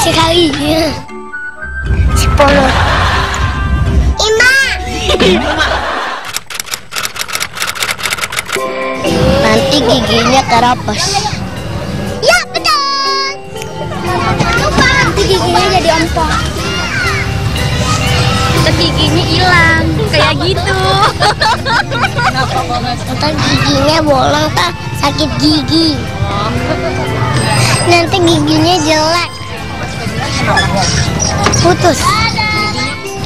sekali. 10. Nanti giginya kerapas. Ya betul. Nanti giginya jadi empok. Nanti giginya hilang kayak gitu. Nanti giginya bolong tak sakit gigi. Nanti giginya jelek. Putus.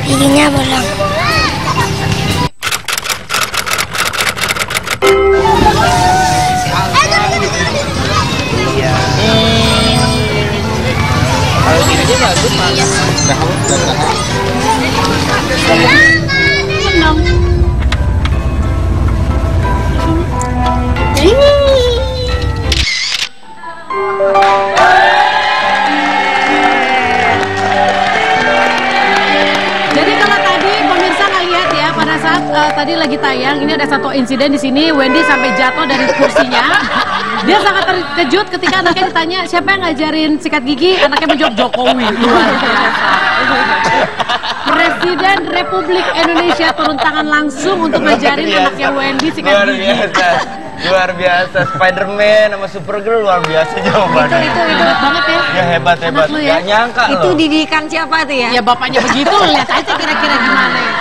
Giginya bolong. Kalau gini aja bagus mas. Jadi kalau tadi pemirsa nggak lihat ya, pada saat tadi lagi tayang, ini ada satu insiden di sini, Wendy sampai jatuh dari kursinya. Dia sangat terkejut ketika anaknya ditanya siapa yang ngajarin sikat gigi, anaknya menjawab Jokowi. Luar biasa. Presiden Republik Indonesia turun tangan langsung untuk ngajarin anaknya Wendy sikat gigi. Luar biasa. Spiderman sama Supergirl luar biasa jawabannya. Itu hebat banget ya. Ya hebat. Ya? Gak nyangka loh. Itu didikan siapa tuh ya? Ya bapaknya begitu, lihat aja kira-kira gimana ya.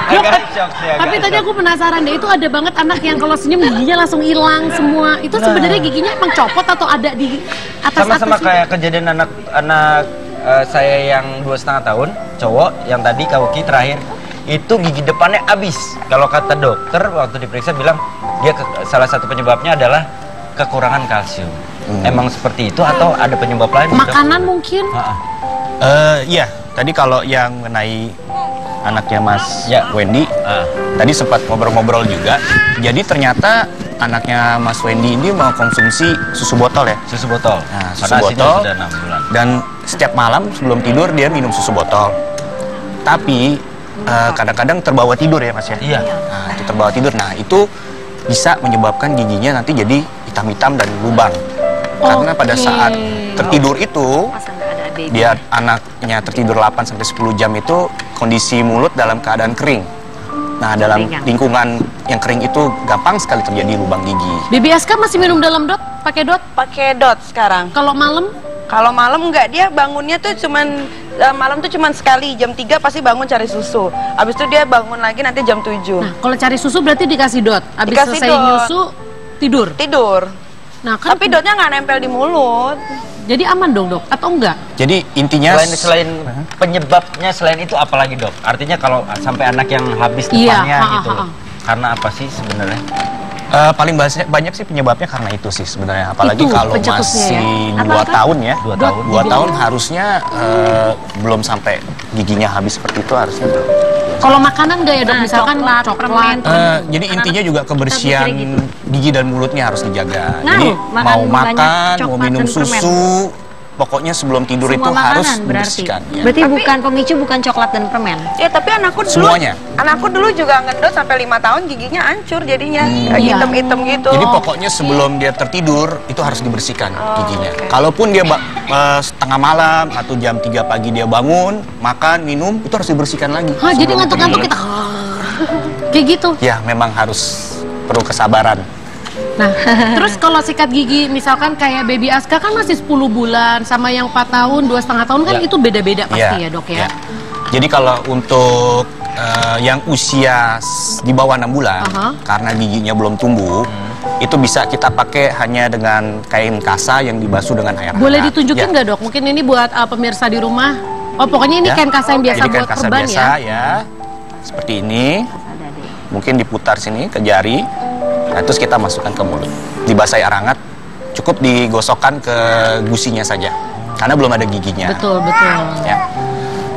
Agak shock sih, Tapi tadi aku penasaran deh, itu ada banget anak yang kalau senyum giginya langsung hilang semua. Itu sebenarnya giginya emang copot atau ada di atas? Sama-sama kayak kejadian anak saya yang 2,5 tahun, cowok yang tadi Kauki terakhir, itu gigi depannya habis. Kalau kata dokter waktu diperiksa bilang dia salah satu penyebabnya adalah kekurangan kalsium. Emang seperti itu atau ada penyebab lain? Makanan mungkin? Iya, tadi kalau yang mengenai anaknya Mas Wendy, tadi sempat ngobrol-ngobrol juga. Jadi ternyata anaknya Mas Wendy ini mau konsumsi susu botol ya? Susu botol. Nah, susu botol. Sudah 6 bulan. Dan setiap malam sebelum tidur dia minum susu botol. Tapi kadang-kadang terbawa tidur ya Mas ya? Iya. Nah, itu terbawa tidur. Nah, itu bisa menyebabkan giginya nanti jadi hitam-hitam dan lubang. Karena pada saat tertidur itu, dia anaknya tertidur 8-10 jam itu kondisi mulut dalam keadaan kering. Nah, dalam lingkungan yang kering itu gampang sekali terjadi lubang gigi. BBSK masih minum dalam dot? Pakai dot? Pakai dot sekarang. Kalau malam? Kalau malam enggak, dia bangunnya tuh cuman malam tuh cuman sekali, jam 3 pasti bangun cari susu. Habis itu dia bangun lagi nanti jam 7. Nah, kalau cari susu berarti dikasih dot. Habis Dikasih selesai dot. nyusu tidur. Tidur. Nah, kan Tapi dotnya nggak nempel di mulut. jadi aman dong, Dok? Atau enggak? Jadi intinya Selain penyebabnya selain itu apalagi dok? Artinya kalau sampai anak yang habis depannya gitu, karena apa sih sebenarnya? paling banyak sih penyebabnya karena itu sih sebenarnya. Apalagi Itu, kalau pencetusnya masih ya? 2 tahun ya. 2 tahun harusnya belum sampai giginya habis seperti itu harusnya belum. Kalau makanan enggak ya, Dok? Misalkan coklat. Jadi intinya juga kebersihan gigi dan mulutnya harus dijaga. Nah, Jadi mau makan makan, mau coklat minum dan permen. susu, pokoknya sebelum tidur Semua itu harus makanan berarti. dibersihkan. Ya. Berarti bukan pemicu, bukan coklat dan permen. Ya tapi anakku dulu, Semuanya. anakku dulu juga ngendot sampai 5 tahun giginya hancur jadinya, hitam-hitam gitu. Jadi pokoknya sebelum dia tertidur itu harus dibersihkan giginya. oke. Kalaupun dia setengah malam atau jam 3 pagi dia bangun, makan, minum, itu harus dibersihkan lagi. Hah, jadi sebelum ngantuk-ngantuk tidur. kita kayak gitu. Ya, memang harus perlu kesabaran. Nah, terus kalau sikat gigi misalkan kayak baby Aska kan masih 10 bulan sama yang 4 tahun, 2,5 tahun kan Ya. itu beda-beda pasti ya, Dok ya. Jadi kalau untuk yang usia di bawah 6 bulan, karena giginya belum tumbuh, itu bisa kita pakai hanya dengan kain kasa yang dibasuh dengan air hangat. Boleh ditunjukin nggak, Dok? Mungkin ini buat pemirsa di rumah. Oh, pokoknya ini kain kasa yang biasa Jadi kain buat kasa perban biasa, ya. Seperti ini. Mungkin diputar sini ke jari. Nah, terus kita masukkan ke mulut. Dibasahi air hangat, cukup digosokkan ke gusinya saja. Karena belum ada giginya. Betul, betul. Ya.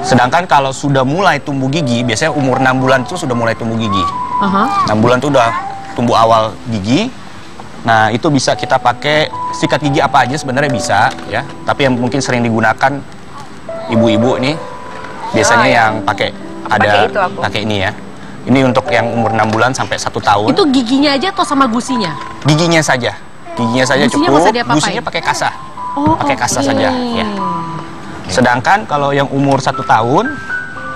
Sedangkan kalau sudah mulai tumbuh gigi, biasanya umur 6 bulan itu sudah mulai tumbuh gigi. 6 bulan itu udah tumbuh awal gigi. Nah, itu bisa kita pakai sikat gigi apa aja sebenarnya bisa ya. Tapi yang mungkin sering digunakan ibu-ibu nih biasanya yang pakai pakai ini ya. Ini untuk yang umur 6 bulan sampai 1 tahun. Itu giginya aja atau sama gusinya? Giginya saja. Giginya saja Gusinya cukup. masa diapa-apain? Gusinya pakai kasa. Oh, pakai kasa saja ya. Sedangkan kalau yang umur 1 tahun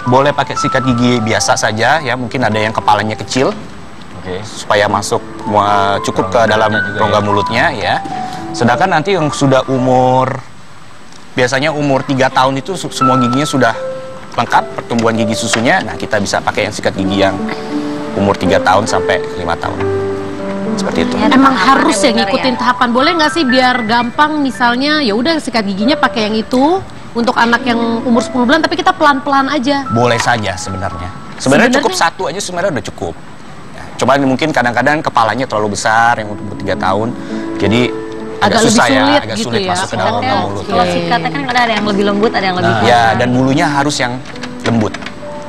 boleh pakai sikat gigi biasa saja ya, mungkin ada yang kepalanya kecil. Supaya masuk cukup ke dalam rongga mulutnya ya. Sedangkan nanti yang sudah biasanya umur 3 tahun itu semua giginya sudah lengkap pertumbuhan gigi susunya. Nah, kita bisa pakai yang sikat gigi yang umur 3 tahun sampai 5 tahun. Seperti itu. Emang harus ya ngikutin tahapan. Boleh nggak sih biar gampang, misalnya ya udah sikat giginya pakai yang itu untuk anak yang umur 10 bulan, tapi kita pelan-pelan aja. Boleh saja sebenarnya. Sebenarnya cukup 1 aja sebenarnya udah cukup. Coba mungkin kadang-kadang kepalanya terlalu besar yang umur 3 tahun, jadi agak susah ya, agak gitu sulit ya. masuk ke dalam mulut. Kalau sikatnya kan ada yang lebih lembut, ada yang lebih kasar. Ya, dan bulunya harus yang lembut.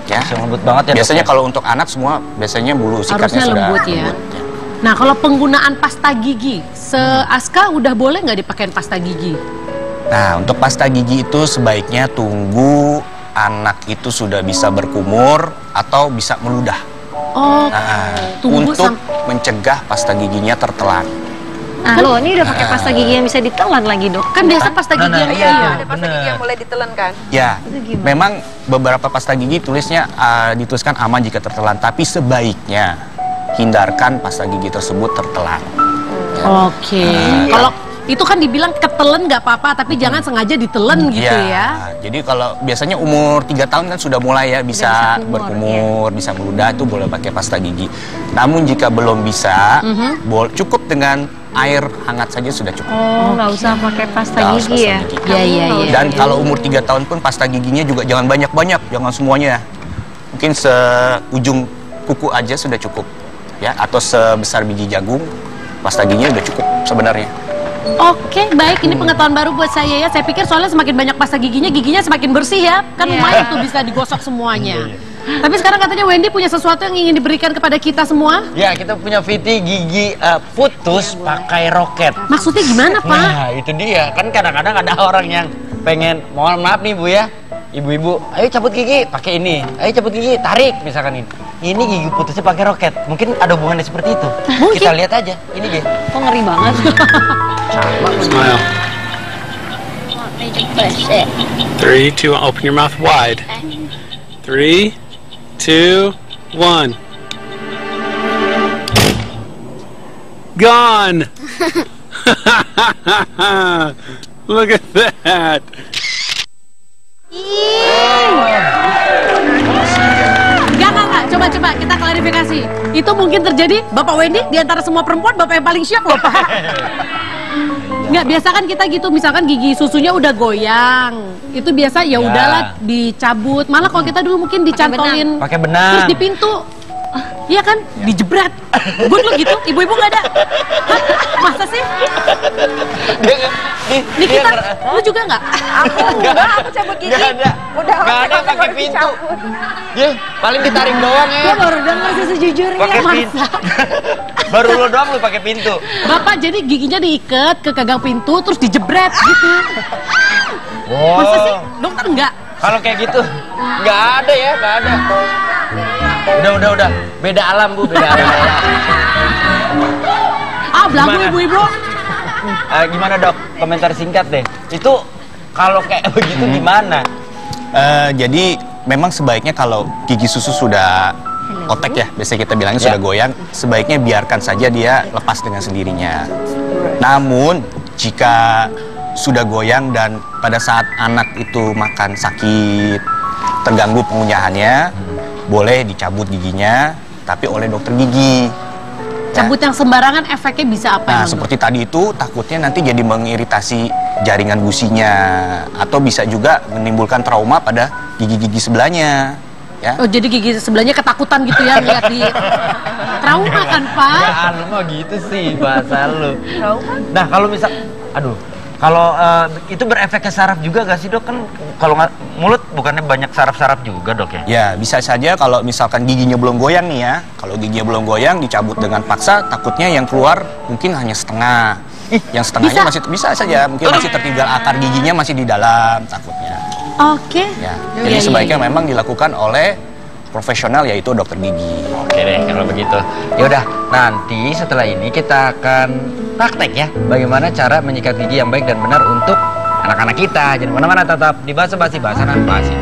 Ya, yang lembut banget ya. Biasanya kalau untuk anak semua biasanya bulu sikatnya harusnya sudah lembut ya. Nah, kalau penggunaan pasta gigi, se-Aska udah boleh nggak dipakai pasta gigi? Nah, untuk pasta gigi itu sebaiknya tunggu anak itu sudah bisa berkumur atau bisa meludah. Oh, untuk mencegah pasta giginya tertelan. Nah, lo ini udah pakai pasta gigi yang bisa ditelan lagi, Dok. Kan biasa pasta gigi yang Ada pasta gigi yang boleh ditelan kan? Ya, memang beberapa pasta gigi dituliskan aman jika tertelan, tapi sebaiknya hindarkan pasta gigi tersebut tertelan. Oke. Kalau itu kan dibilang ketelen nggak apa-apa, tapi jangan sengaja ditelen gitu ya. Jadi kalau biasanya umur 3 tahun kan sudah mulai ya bisa berkumur, bisa meludah, itu boleh pakai pasta gigi. Namun jika belum bisa, cukup dengan air hangat saja sudah cukup. Oh, nggak usah pakai pasta gigi ya? Iya. Dan kalau umur 3 tahun pun pasta giginya juga jangan banyak-banyak, jangan semuanya. Mungkin seujung kuku aja sudah cukup, ya, atau sebesar biji jagung, pasta giginya udah cukup sebenarnya. Oke, baik. Ini pengetahuan baru buat saya ya. Saya pikir soalnya semakin banyak pasta giginya semakin bersih ya. Kan lumayan tuh bisa digosok semuanya. Tapi sekarang katanya Wendy punya sesuatu yang ingin diberikan kepada kita semua. Ya, kita punya VT gigi putus pakai roket. Maksudnya gimana, Pak? Nah, itu dia. Kan kadang-kadang ada orang yang pengen, mohon maaf nih Bu ya, ibu-ibu, ayo cabut gigi pakai ini, ayo cabut gigi tarik misalkan ini. Ini gigi putusnya pakai roket. Mungkin ada hubungannya seperti itu. Mungkin. Kita lihat aja. Ini dia. Kok ngeri banget? Smile. 3, 2, open your mouth wide. 3, 2, 1. Gone. Look at that. Enggak. Coba kita klarifikasi. Itu mungkin terjadi, Bapak Wendy, di antara semua perempuan, Bapak yang paling syok loh, Pak. Nggak, biasa kan kita gitu, misalkan gigi susunya udah goyang. Itu biasa ya udahlah dicabut. Malah kalau kita dulu mungkin dicantolin. Pakai benang. Terus di pintu. Iya kan? Dijebret. Gue dulu gitu, ibu-ibu nggak ada. Hah? Masa sih? Nih kita, lu juga nggak? Aku enggak, aku cabut gigi. Udah Nggak ada pakai pintu. Ya, paling ditarik doang ya. Gue baru denger sih sejujurnya. Pakai pintu. Baru lo doang lu pakai pintu. Bapak jadi giginya diikat ke gagang pintu terus dijebret gitu. Wow. Masa sih? Dokter enggak? Kalau kayak gitu nggak ada ya, nggak ada. Udah. Beda alam Bu, beda alam. Belagu ibu-ibu. Gimana Dok? Komentar singkat deh. Itu kalau kayak begitu gimana? Jadi memang sebaiknya kalau gigi susu sudah otek ya, biasanya kita bilangnya sudah goyang, sebaiknya biarkan saja dia lepas dengan sendirinya. Namun jika sudah goyang dan pada saat anak itu makan sakit, terganggu pengunyahannya, boleh dicabut giginya, tapi oleh dokter gigi. Cabut yang sembarangan efeknya bisa apa? Nah, seperti tadi itu takutnya nanti jadi mengiritasi jaringan gusinya atau bisa juga menimbulkan trauma pada gigi-gigi sebelahnya. Ya. Oh, jadi gigi sebelahnya ketakutan gitu ya lihat di trauma kan, Pak? Ya, lu mah gitu sih bahasa lu. Nah, kalau misal kalau itu berefek ke saraf juga gak sih Dok? Kan kalau mulut bukannya banyak saraf-saraf juga Dok ya? Ya, bisa saja kalau misalkan giginya belum goyang nih ya. Kalau giginya belum goyang dicabut dengan paksa, takutnya yang keluar mungkin hanya setengah. Yang setengahnya masih bisa saja, mungkin masih tertinggal akar giginya masih di dalam takutnya. Oke. Ya. Jadi sebaiknya memang dilakukan oleh profesional yaitu dokter gigi. Oke deh kalau begitu. Ya udah, nanti setelah ini kita akan praktek ya bagaimana cara menyikat gigi yang baik dan benar untuk anak-anak kita. Jangan kemana-mana, tetap di Basa Basi, Bahasa Anak Basi.